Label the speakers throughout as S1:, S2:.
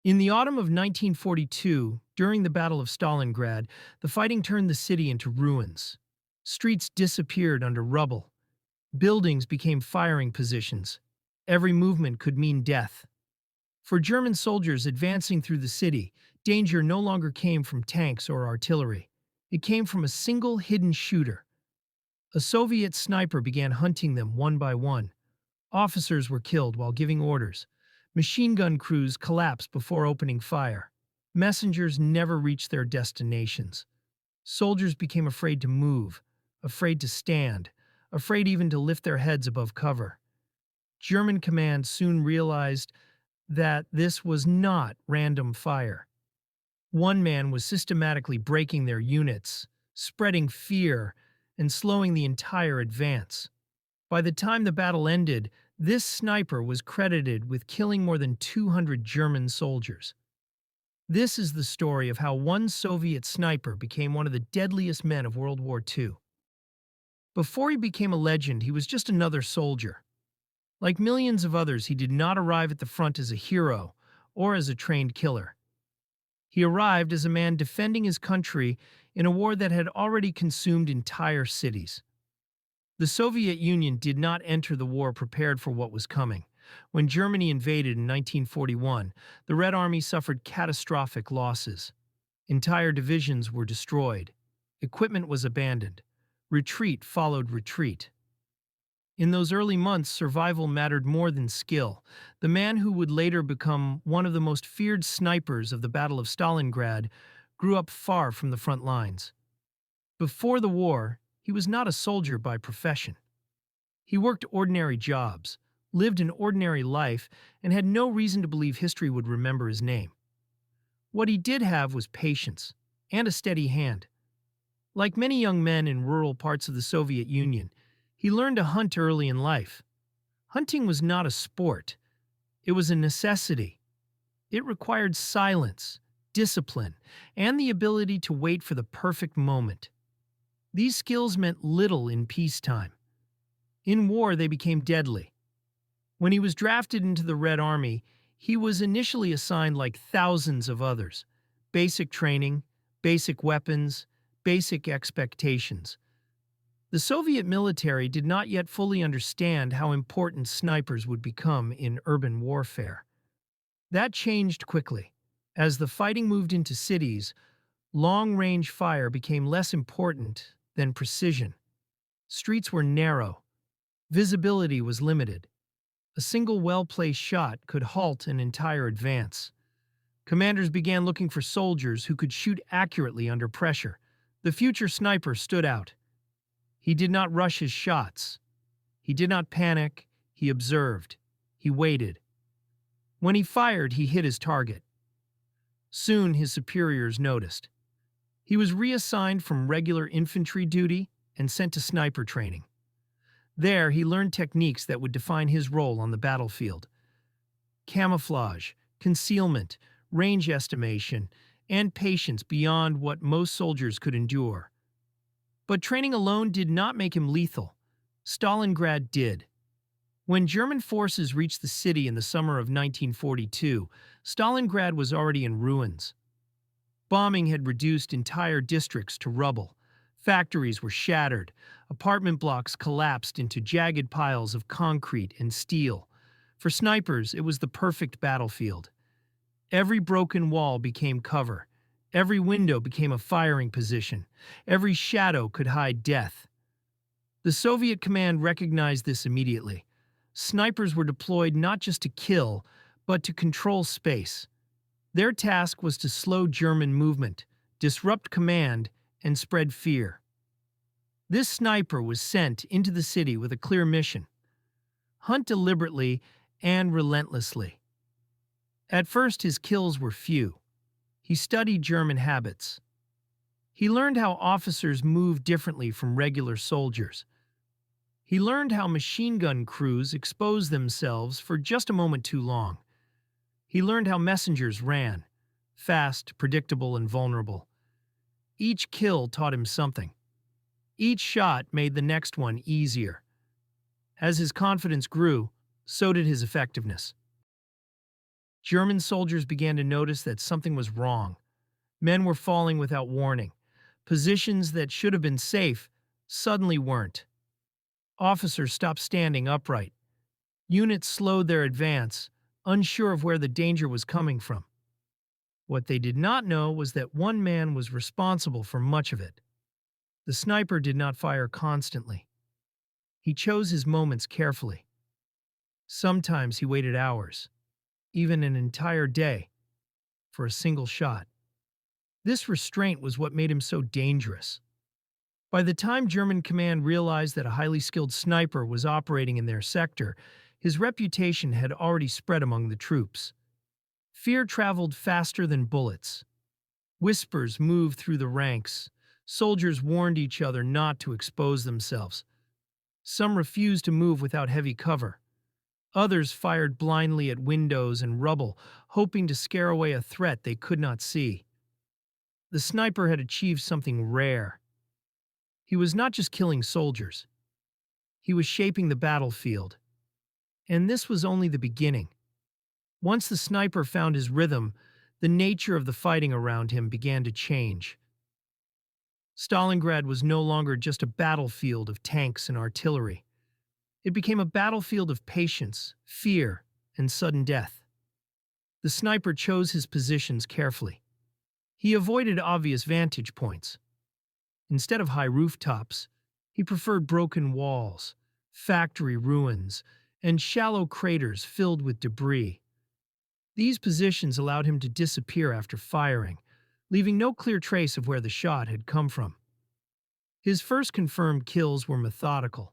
S1: In the autumn of 1942, during the Battle of Stalingrad, the fighting turned the city into ruins. Streets disappeared under rubble. Buildings became firing positions. Every movement could mean death. For German soldiers advancing through the city, danger no longer came from tanks or artillery. It came from a single hidden shooter. A Soviet sniper began hunting them one by one. Officers were killed while giving orders. Machine gun crews collapsed before opening fire. Messengers never reached their destinations. Soldiers became afraid to move, afraid to stand, afraid even to lift their heads above cover. German command soon realized that this was not random fire. One man was systematically breaking their units, spreading fear, and slowing the entire advance. By the time the battle ended, this sniper was credited with killing more than 200 German soldiers. This is the story of how one Soviet sniper became one of the deadliest men of World War II. Before he became a legend, he was just another soldier. Like millions of others, he did not arrive at the front as a hero or as a trained killer. He arrived as a man defending his country in a war that had already consumed entire cities. The Soviet Union did not enter the war prepared for what was coming. When Germany invaded in 1941, the Red Army suffered catastrophic losses. Entire divisions were destroyed. Equipment was abandoned. Retreat followed retreat. In those early months, survival mattered more than skill. The man who would later become one of the most feared snipers of the Battle of Stalingrad grew up far from the front lines. Before the war, he was not a soldier by profession. He worked ordinary jobs, lived an ordinary life, and had no reason to believe history would remember his name. What he did have was patience and a steady hand. Like many young men in rural parts of the Soviet Union, he learned to hunt early in life. Hunting was not a sport. It was a necessity. It required silence, discipline, and the ability to wait for the perfect moment. These skills meant little in peacetime. In war, they became deadly. When he was drafted into the Red Army, he was initially assigned like thousands of others. Basic training, basic weapons, basic expectations. The Soviet military did not yet fully understand how important snipers would become in urban warfare. That changed quickly. As the fighting moved into cities, long-range fire became less important than precision. Streets were narrow. Visibility was limited. A single well-placed shot could halt an entire advance. Commanders began looking for soldiers who could shoot accurately under pressure. The future sniper stood out. He did not rush his shots. He did not panic. He observed. He waited. When he fired, he hit his target. Soon his superiors noticed. He was reassigned from regular infantry duty and sent to sniper training. There, he learned techniques that would define his role on the battlefield. Camouflage, concealment, range estimation, and patience beyond what most soldiers could endure. But training alone did not make him lethal. Stalingrad did. When German forces reached the city in the summer of 1942, Stalingrad was already in ruins. Bombing had reduced entire districts to rubble. Factories were shattered. Apartment blocks collapsed into jagged piles of concrete and steel. For snipers, it was the perfect battlefield. Every broken wall became cover. Every window became a firing position. Every shadow could hide death. The Soviet command recognized this immediately. Snipers were deployed not just to kill, but to control space. Their task was to slow German movement, disrupt command, and spread fear. This sniper was sent into the city with a clear mission: hunt deliberately and relentlessly. At first, his kills were few. He studied German habits. He learned how officers moved differently from regular soldiers. He learned how machine gun crews exposed themselves for just a moment too long. He learned how messengers ran, fast, predictable, and vulnerable. Each kill taught him something. Each shot made the next one easier. As his confidence grew, so did his effectiveness. German soldiers began to notice that something was wrong. Men were falling without warning. Positions that should have been safe suddenly weren't. Officers stopped standing upright. Units slowed their advance, unsure of where the danger was coming from. What they did not know was that one man was responsible for much of it. The sniper did not fire constantly. He chose his moments carefully. Sometimes he waited hours, even an entire day, for a single shot. This restraint was what made him so dangerous. By the time German command realized that a highly skilled sniper was operating in their sector, his reputation had already spread among the troops. Fear traveled faster than bullets. Whispers moved through the ranks. Soldiers warned each other not to expose themselves. Some refused to move without heavy cover. Others fired blindly at windows and rubble, hoping to scare away a threat they could not see. The sniper had achieved something rare. He was not just killing soldiers. He was shaping the battlefield. And this was only the beginning. Once the sniper found his rhythm, the nature of the fighting around him began to change. Stalingrad was no longer just a battlefield of tanks and artillery. It became a battlefield of patience, fear, and sudden death. The sniper chose his positions carefully. He avoided obvious vantage points. Instead of high rooftops, he preferred broken walls, factory ruins, and shallow craters filled with debris. These positions allowed him to disappear after firing, leaving no clear trace of where the shot had come from. His first confirmed kills were methodical.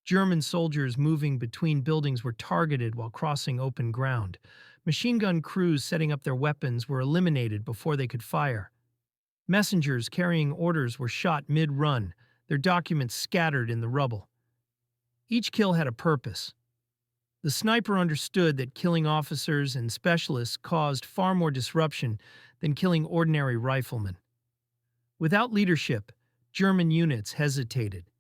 S1: German soldiers moving between buildings were targeted while crossing open ground. Machine gun crews setting up their weapons were eliminated before they could fire. Messengers carrying orders were shot mid-run, their documents scattered in the rubble. Each kill had a purpose. The sniper understood that killing officers and specialists caused far more disruption than killing ordinary riflemen. Without leadership, German units hesitated.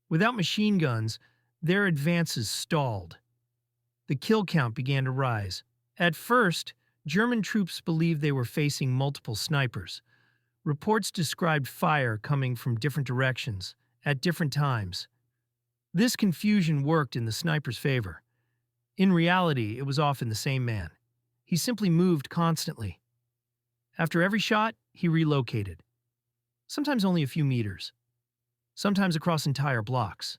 S1: Without machine guns, their advances stalled. The kill count began to rise. At first, German troops believed they were facing multiple snipers. Reports described fire coming from different directions, at different times. This confusion worked in the sniper's favor. In reality, it was often the same man. He simply moved constantly. After every shot, he relocated. Sometimes only a few meters. Sometimes across entire blocks.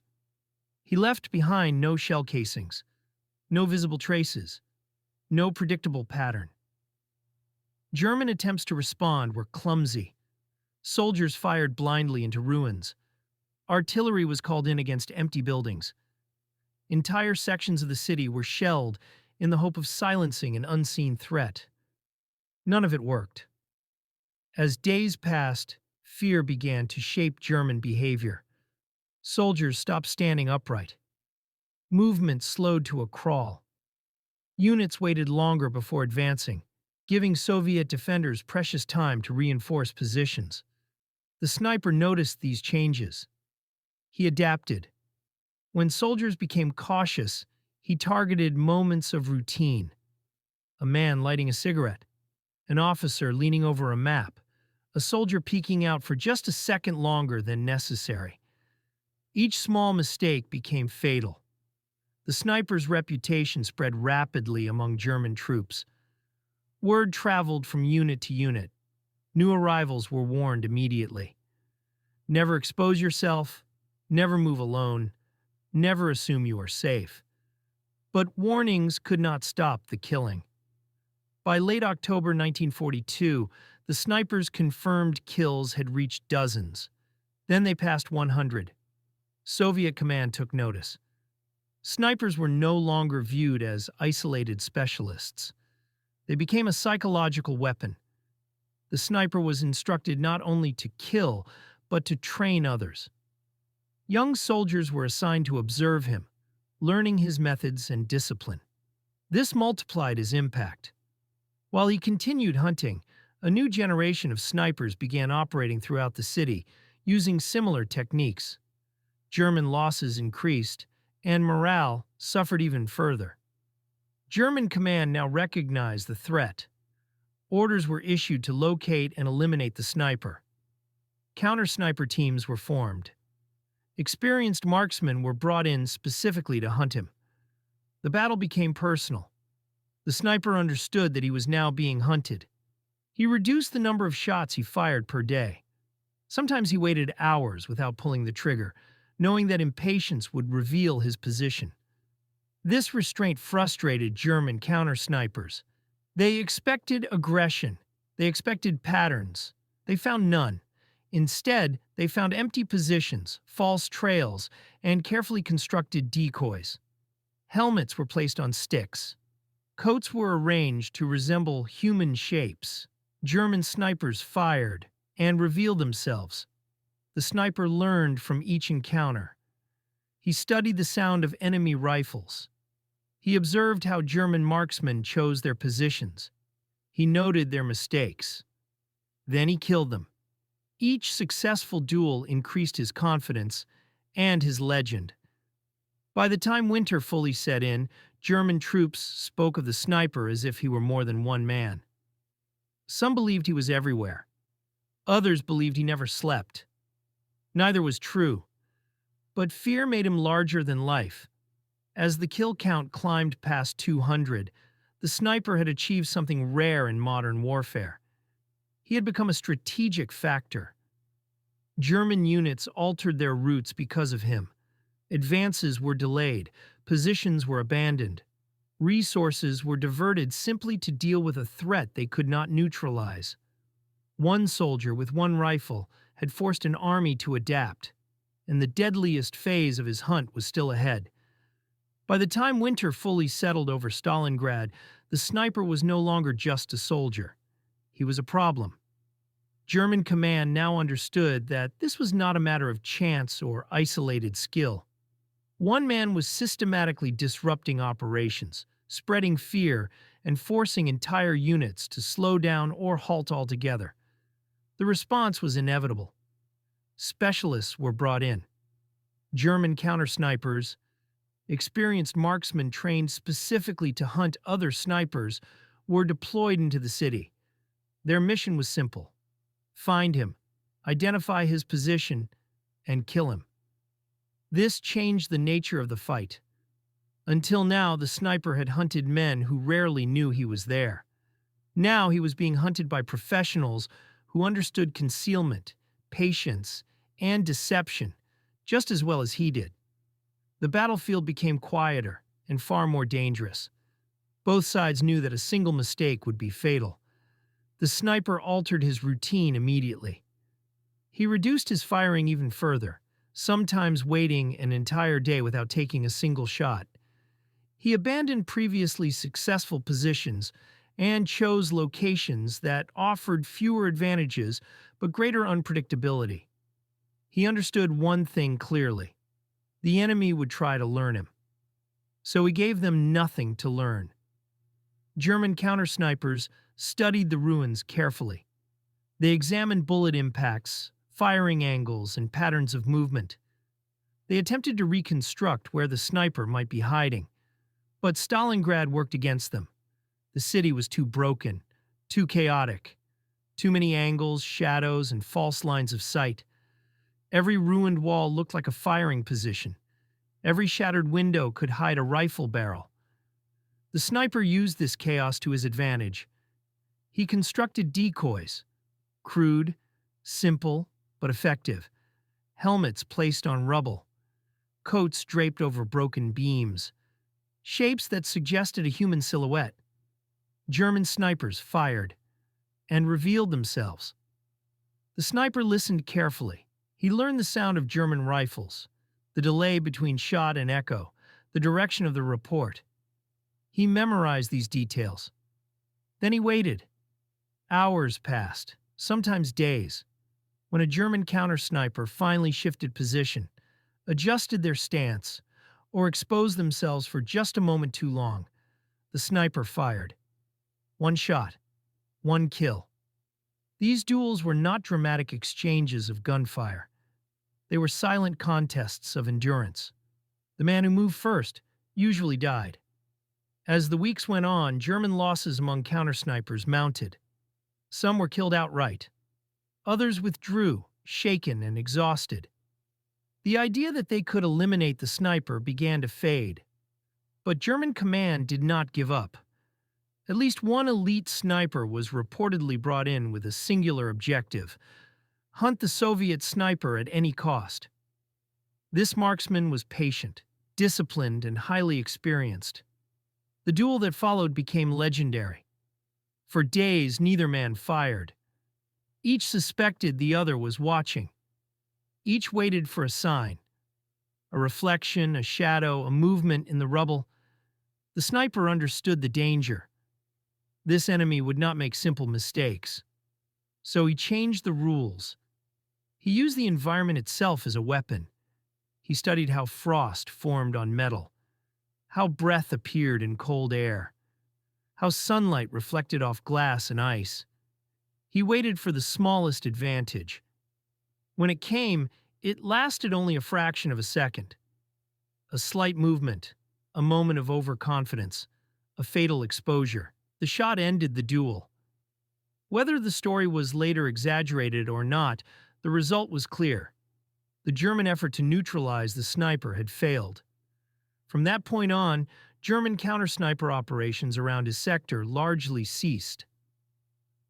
S1: He left behind no shell casings, no visible traces, no predictable pattern. German attempts to respond were clumsy. Soldiers fired blindly into ruins. Artillery was called in against empty buildings. Entire sections of the city were shelled in the hope of silencing an unseen threat. None of it worked. As days passed, fear began to shape German behavior. Soldiers stopped standing upright. Movement slowed to a crawl. Units waited longer before advancing, giving Soviet defenders precious time to reinforce positions. The sniper noticed these changes. He adapted. When soldiers became cautious, he targeted moments of routine. A man lighting a cigarette, an officer leaning over a map, a soldier peeking out for just a second longer than necessary. Each small mistake became fatal. The sniper's reputation spread rapidly among German troops. Word traveled from unit to unit. New arrivals were warned immediately. Never expose yourself, never move alone, never assume you are safe. But warnings could not stop the killing. By late October 1942, the snipers' confirmed kills had reached dozens. Then they passed 100. Soviet command took notice. Snipers were no longer viewed as isolated specialists. They became a psychological weapon. The sniper was instructed not only to kill, but to train others. Young soldiers were assigned to observe him, learning his methods and discipline. This multiplied his impact. While he continued hunting, a new generation of snipers began operating throughout the city, using similar techniques. German losses increased, and morale suffered even further. German command now recognized the threat. Orders were issued to locate and eliminate the sniper. Counter-sniper teams were formed. Experienced marksmen were brought in specifically to hunt him. The battle became personal. The sniper understood that he was now being hunted. He reduced the number of shots he fired per day. Sometimes he waited hours without pulling the trigger, knowing that impatience would reveal his position. This restraint frustrated German counter-snipers. They expected aggression. They expected patterns. They found none. Instead, they found empty positions, false trails, and carefully constructed decoys. Helmets were placed on sticks. Coats were arranged to resemble human shapes. German snipers fired and revealed themselves. The sniper learned from each encounter. He studied the sound of enemy rifles. He observed how German marksmen chose their positions. He noted their mistakes. Then he killed them. Each successful duel increased his confidence and his legend. By the time winter fully set in, German troops spoke of the sniper as if he were more than one man. Some believed he was everywhere. Others believed he never slept. Neither was true. But fear made him larger than life. As the kill count climbed past 200, the sniper had achieved something rare in modern warfare. He had become a strategic factor. German units altered their routes because of him. Advances were delayed, positions were abandoned. Resources were diverted simply to deal with a threat they could not neutralize. One soldier with one rifle had forced an army to adapt, and the deadliest phase of his hunt was still ahead. By the time winter fully settled over Stalingrad, the sniper was no longer just a soldier. He was a problem. German command now understood that this was not a matter of chance or isolated skill. One man was systematically disrupting operations, spreading fear, and forcing entire units to slow down or halt altogether. The response was inevitable. Specialists were brought in. German counter-snipers, experienced marksmen trained specifically to hunt other snipers, were deployed into the city. Their mission was simple: find him, identify his position, and kill him. This changed the nature of the fight. Until now, the sniper had hunted men who rarely knew he was there. Now he was being hunted by professionals who understood concealment, patience, and deception just as well as he did. The battlefield became quieter and far more dangerous. Both sides knew that a single mistake would be fatal. The sniper altered his routine immediately. He reduced his firing even further, sometimes waiting an entire day without taking a single shot. He abandoned previously successful positions and chose locations that offered fewer advantages but greater unpredictability. He understood one thing clearly: the enemy would try to learn him. So he gave them nothing to learn. German counter-snipers studied the ruins carefully. They examined bullet impacts, firing angles, and patterns of movement. They attempted to reconstruct where the sniper might be hiding. But Stalingrad worked against them. The city was too broken, too chaotic, too many angles, shadows, and false lines of sight. Every ruined wall looked like a firing position. Every shattered window could hide a rifle barrel. The sniper used this chaos to his advantage. He constructed decoys, crude, simple, but effective. Helmets placed on rubble, coats draped over broken beams, shapes that suggested a human silhouette. German snipers fired and revealed themselves. The sniper listened carefully. He learned the sound of German rifles, the delay between shot and echo, the direction of the report. He memorized these details. Then he waited. Hours passed, sometimes days. When a German counter-sniper finally shifted position, adjusted their stance, or exposed themselves for just a moment too long, the sniper fired. One shot, one kill. These duels were not dramatic exchanges of gunfire. They were silent contests of endurance. The man who moved first usually died. As the weeks went on, German losses among countersnipers mounted. Some were killed outright. Others withdrew, shaken and exhausted. The idea that they could eliminate the sniper began to fade. But German command did not give up. At least one elite sniper was reportedly brought in with a singular objective: hunt the Soviet sniper at any cost. This marksman was patient, disciplined, and highly experienced. The duel that followed became legendary. For days, neither man fired. Each suspected the other was watching. Each waited for a sign: a reflection, a shadow, a movement in the rubble. The sniper understood the danger. This enemy would not make simple mistakes. So he changed the rules. He used the environment itself as a weapon. He studied how frost formed on metal, how breath appeared in cold air, how sunlight reflected off glass and ice. He waited for the smallest advantage. When it came, it lasted only a fraction of a second. A slight movement, a moment of overconfidence, a fatal exposure. The shot ended the duel. Whether the story was later exaggerated or not, the result was clear. The German effort to neutralize the sniper had failed. From that point on, German counter-sniper operations around his sector largely ceased.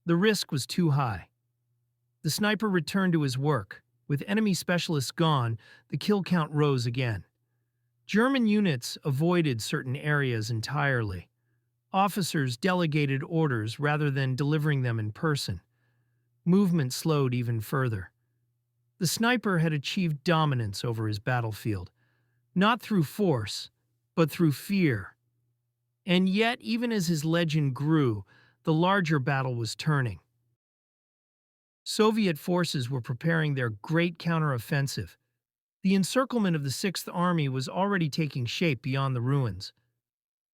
S1: The risk was too high. The sniper returned to his work. With enemy specialists gone, the kill count rose again. German units avoided certain areas entirely. Officers delegated orders rather than delivering them in person. Movement slowed even further. The sniper had achieved dominance over his battlefield, not through force, but through fear. And yet, even as his legend grew, the larger battle was turning. Soviet forces were preparing their great counteroffensive. The encirclement of the Sixth Army was already taking shape beyond the ruins.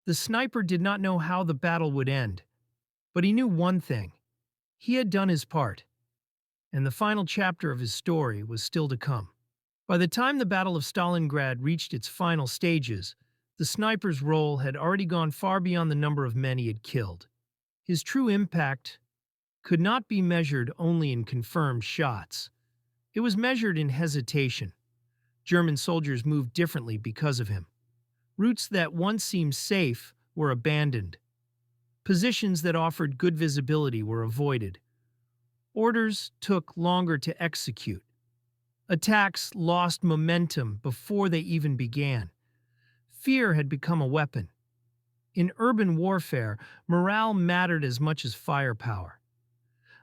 S1: The sniper did not know how the battle would end, but he knew one thing: he had done his part, and the final chapter of his story was still to come. By the time the Battle of Stalingrad reached its final stages, the sniper's role had already gone far beyond the number of men he had killed. His true impact could not be measured only in confirmed shots. It was measured in hesitation. German soldiers moved differently because of him. Routes that once seemed safe were abandoned. Positions that offered good visibility were avoided. Orders took longer to execute. Attacks lost momentum before they even began. Fear had become a weapon. In urban warfare, morale mattered as much as firepower.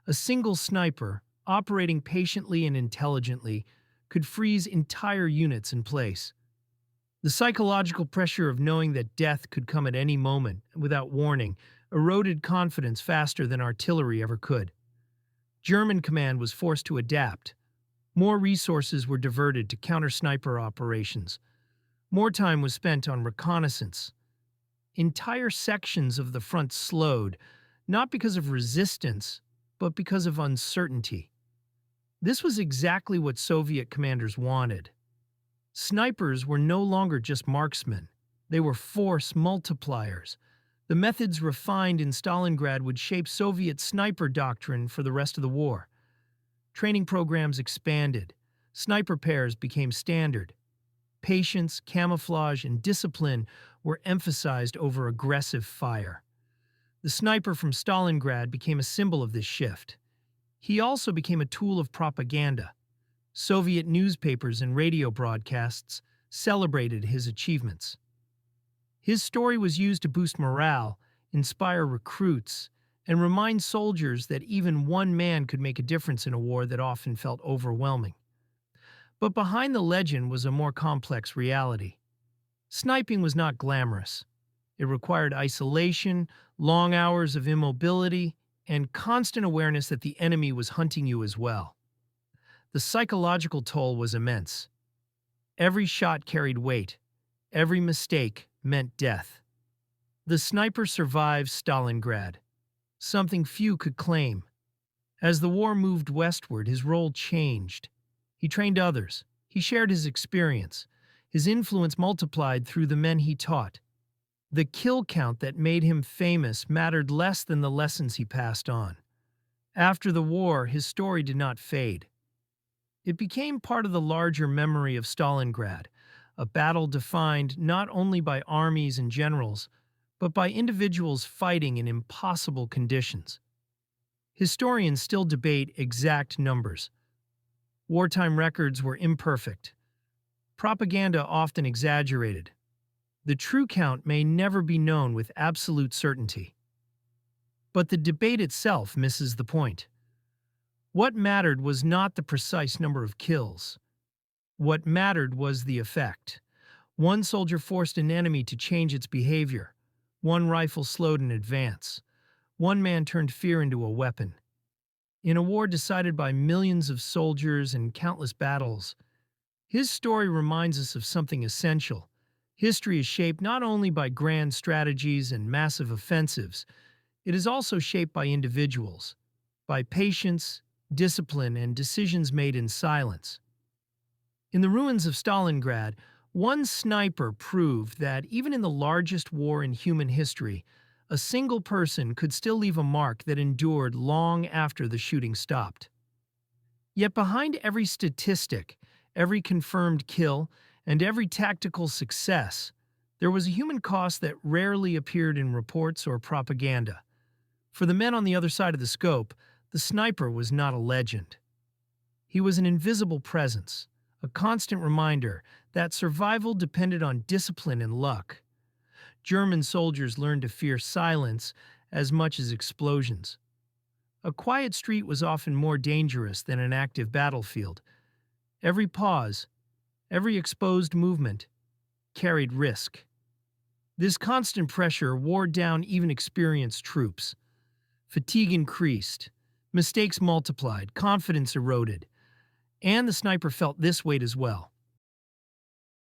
S1: A single sniper, operating patiently and intelligently, could freeze entire units in place. The psychological pressure of knowing that death could come at any moment, without warning, eroded confidence faster than artillery ever could. German command was forced to adapt. More resources were diverted to counter-sniper operations. More time was spent on reconnaissance. Entire sections of the front slowed, not because of resistance, but because of uncertainty. This was exactly what Soviet commanders wanted. Snipers were no longer just marksmen. They were force multipliers. The methods refined in Stalingrad would shape Soviet sniper doctrine for the rest of the war. Training programs expanded. Sniper pairs became standard. Patience, camouflage, and discipline were emphasized over aggressive fire. The sniper from Stalingrad became a symbol of this shift. He also became a tool of propaganda. Soviet newspapers and radio broadcasts celebrated his achievements. His story was used to boost morale, inspire recruits, and remind soldiers that even one man could make a difference in a war that often felt overwhelming. But behind the legend was a more complex reality. Sniping was not glamorous. It required isolation, long hours of immobility, and constant awareness that the enemy was hunting you as well. The psychological toll was immense. Every shot carried weight. Every mistake meant death. The sniper survived Stalingrad, something few could claim. As the war moved westward, his role changed. He trained others. He shared his experience. His influence multiplied through the men he taught. The kill count that made him famous mattered less than the lessons he passed on. After the war, his story did not fade. It became part of the larger memory of Stalingrad, a battle defined not only by armies and generals, but by individuals fighting in impossible conditions. Historians still debate exact numbers. Wartime records were imperfect. Propaganda often exaggerated. The true count may never be known with absolute certainty. But the debate itself misses the point. What mattered was not the precise number of kills. What mattered was the effect. One soldier forced an enemy to change its behavior. One rifle slowed an advance. One man turned fear into a weapon. In a war decided by millions of soldiers and countless battles, his story reminds us of something essential. History is shaped not only by grand strategies and massive offensives, it is also shaped by individuals, by patience, discipline, and decisions made in silence. In the ruins of Stalingrad, one sniper proved that even in the largest war in human history, a single person could still leave a mark that endured long after the shooting stopped. Yet behind every statistic, every confirmed kill, and every tactical success, there was a human cost that rarely appeared in reports or propaganda. For the men on the other side of the scope, the sniper was not a legend. He was an invisible presence, a constant reminder that survival depended on discipline and luck. German soldiers learned to fear silence as much as explosions. A quiet street was often more dangerous than an active battlefield. Every pause, every exposed movement, carried risk. This constant pressure wore down even experienced troops. Fatigue increased, mistakes multiplied, confidence eroded, and the sniper felt this weight as well.